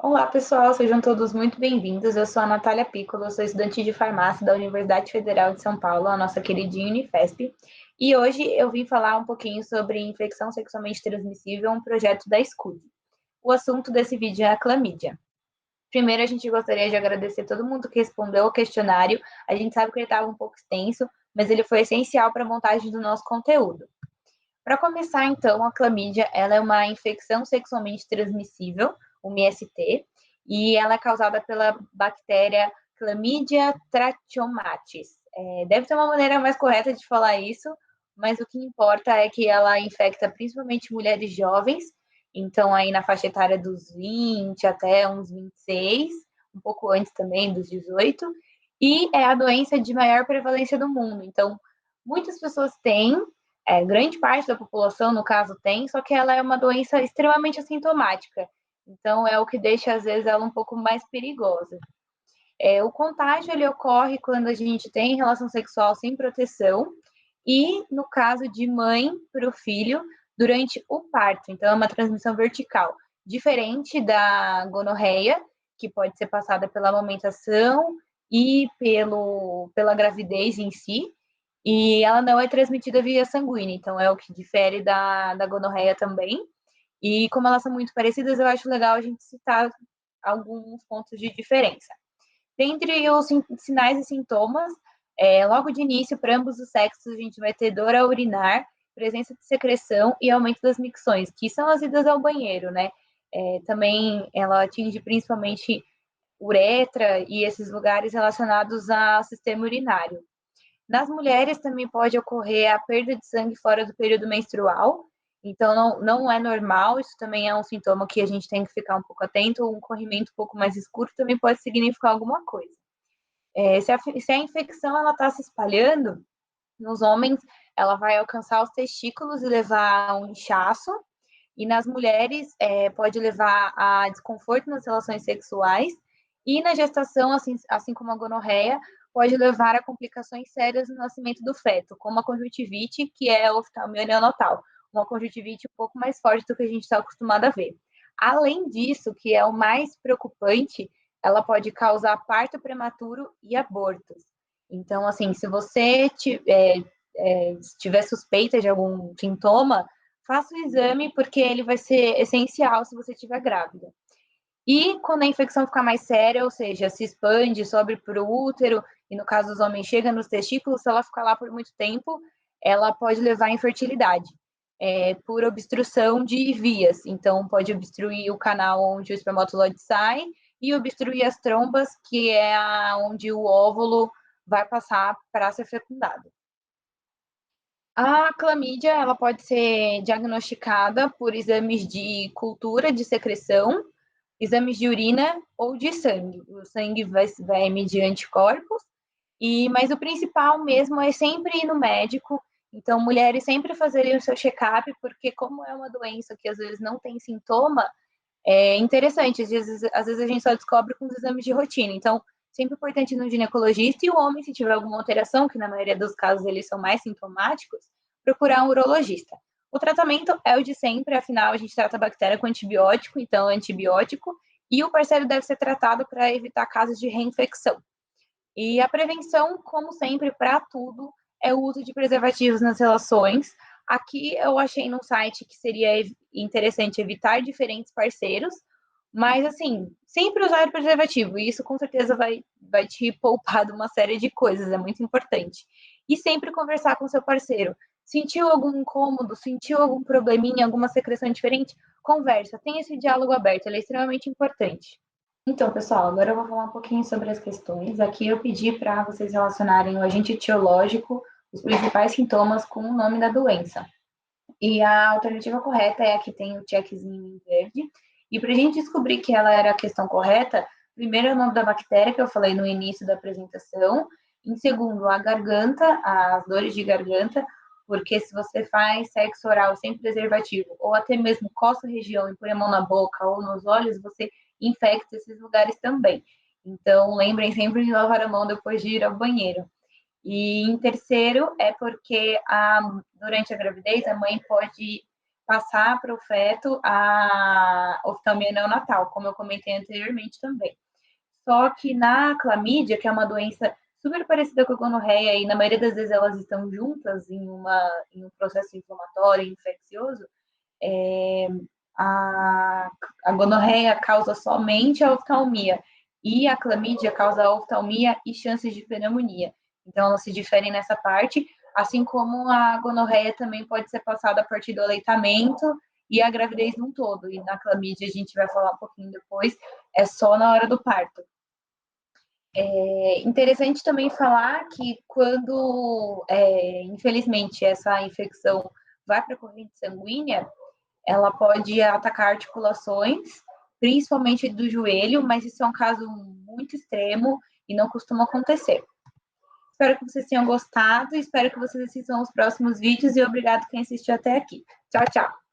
Olá, pessoal, sejam todos muito bem-vindos. Eu sou a Natália Piccolo, sou estudante de farmácia da Universidade Federal de São Paulo, a nossa queridinha Unifesp. E hoje eu vim falar um pouquinho sobre infecção sexualmente transmissível, um projeto da SCUD. O assunto desse vídeo é a clamídia. Primeiro, a gente gostaria de agradecer todo mundo que respondeu ao questionário. A gente sabe que ele estava um pouco extenso, mas ele foi essencial para a montagem do nosso conteúdo. Para começar, então, a clamídia, ela é uma infecção sexualmente transmissível, uma IST, e ela é causada pela bactéria Chlamydia trachomatis. Deve ter uma maneira mais correta de falar isso, mas o que importa é que ela infecta principalmente mulheres jovens, então aí na faixa etária dos 20 até uns 26, um pouco antes também dos 18, e é a doença de maior prevalência do mundo. Então, muitas pessoas têm, grande parte da população, no caso, tem, só que ela é uma doença extremamente assintomática. Então, é o que deixa, às vezes, ela um pouco mais perigosa. O contágio, ele ocorre quando a gente tem relação sexual sem proteção e, no caso de mãe para o filho, durante o parto. Então, é uma transmissão vertical, diferente da gonorreia, que pode ser passada pela amamentação e pela gravidez em si, e ela não é transmitida via sanguínea, então é o que difere da gonorreia também. E como elas são muito parecidas, eu acho legal a gente citar alguns pontos de diferença. Dentre os sinais e sintomas, logo de início, para ambos os sexos, a gente vai ter dor a urinar, presença de secreção e aumento das micções, que são as idas ao banheiro, né? Também ela atinge principalmente uretra e esses lugares relacionados ao sistema urinário. Nas mulheres também pode ocorrer a perda de sangue fora do período menstrual, então não é normal, isso também é um sintoma que a gente tem que ficar um pouco atento, um corrimento um pouco mais escuro também pode significar alguma coisa. Se a infecção está se espalhando, nos homens ela vai alcançar os testículos e levar a um inchaço, e nas mulheres pode levar a desconforto nas relações sexuais, e na gestação, assim como a gonorreia, pode levar a complicações sérias no nascimento do feto, como a conjuntivite, que é oftalmia neonatal, uma conjuntivite um pouco mais forte do que a gente está acostumado a ver. Além disso, que é o mais preocupante, ela pode causar parto prematuro e abortos. Então, assim, se você tiver suspeita de algum sintoma, faça o exame, porque ele vai ser essencial se você estiver grávida. E quando a infecção ficar mais séria, ou seja, se expande, sobe para o útero, e no caso dos homens chega nos testículos, se ela ficar lá por muito tempo, ela pode levar à infertilidade, por obstrução de vias. Então, pode obstruir o canal onde o espermatozoide sai e obstruir as trombas, que é onde o óvulo vai passar para ser fecundado. A clamídia, ela pode ser diagnosticada por exames de cultura de secreção, exames de urina ou de sangue. O sangue vai medir anticorpos, mas o principal mesmo é sempre ir no médico. Então, mulheres sempre fazerem o seu check-up, porque como é uma doença que às vezes não tem sintoma, é interessante. Às vezes a gente só descobre com os exames de rotina. Então, sempre importante ir no ginecologista, e o homem, se tiver alguma alteração, que na maioria dos casos eles são mais sintomáticos, procurar um urologista. O tratamento é o de sempre, afinal a gente trata a bactéria com antibiótico, então antibiótico, e o parceiro deve ser tratado para evitar casos de reinfecção. E a prevenção, como sempre, para tudo, é o uso de preservativos nas relações. Aqui eu achei num site que seria interessante evitar diferentes parceiros, mas assim, sempre usar preservativo, e isso com certeza vai te poupar de uma série de coisas, é muito importante. E sempre conversar com seu parceiro. Sentiu algum incômodo, sentiu algum probleminha, alguma secreção diferente? Conversa, tenha esse diálogo aberto, ele é extremamente importante. Então, pessoal, agora eu vou falar um pouquinho sobre as questões. Aqui eu pedi para vocês relacionarem o agente etiológico, os principais sintomas, com o nome da doença. E a alternativa correta é a que tem o checkzinho em verde. E para a gente descobrir que ela era a questão correta, primeiro é o nome da bactéria, que eu falei no início da apresentação. Em segundo, a garganta, as dores de garganta, porque se você faz sexo oral sem preservativo, ou até mesmo coça a região e põe a mão na boca ou nos olhos, você infecta esses lugares também. Então, lembrem sempre de lavar a mão depois de ir ao banheiro. E em terceiro, é porque durante a gravidez a mãe pode passar para o feto a oftalmia neonatal, como eu comentei anteriormente também. Só que na clamídia, que é uma doença super parecida com a gonorreia, e na maioria das vezes elas estão juntas em um processo inflamatório, infeccioso, a, a gonorreia causa somente a oftalmia e a clamídia causa a oftalmia e chances de pneumonia. Então, elas se diferem nessa parte, assim como a gonorreia também pode ser passada a partir do aleitamento e a gravidez num todo. E na clamídia, a gente vai falar um pouquinho depois, é só na hora do parto. É interessante também falar que quando, infelizmente, essa infecção vai para a corrente sanguínea, ela pode atacar articulações, principalmente do joelho, mas isso é um caso muito extremo e não costuma acontecer. Espero que vocês tenham gostado, espero que vocês assistam os próximos vídeos e obrigado quem assistiu até aqui. Tchau, tchau!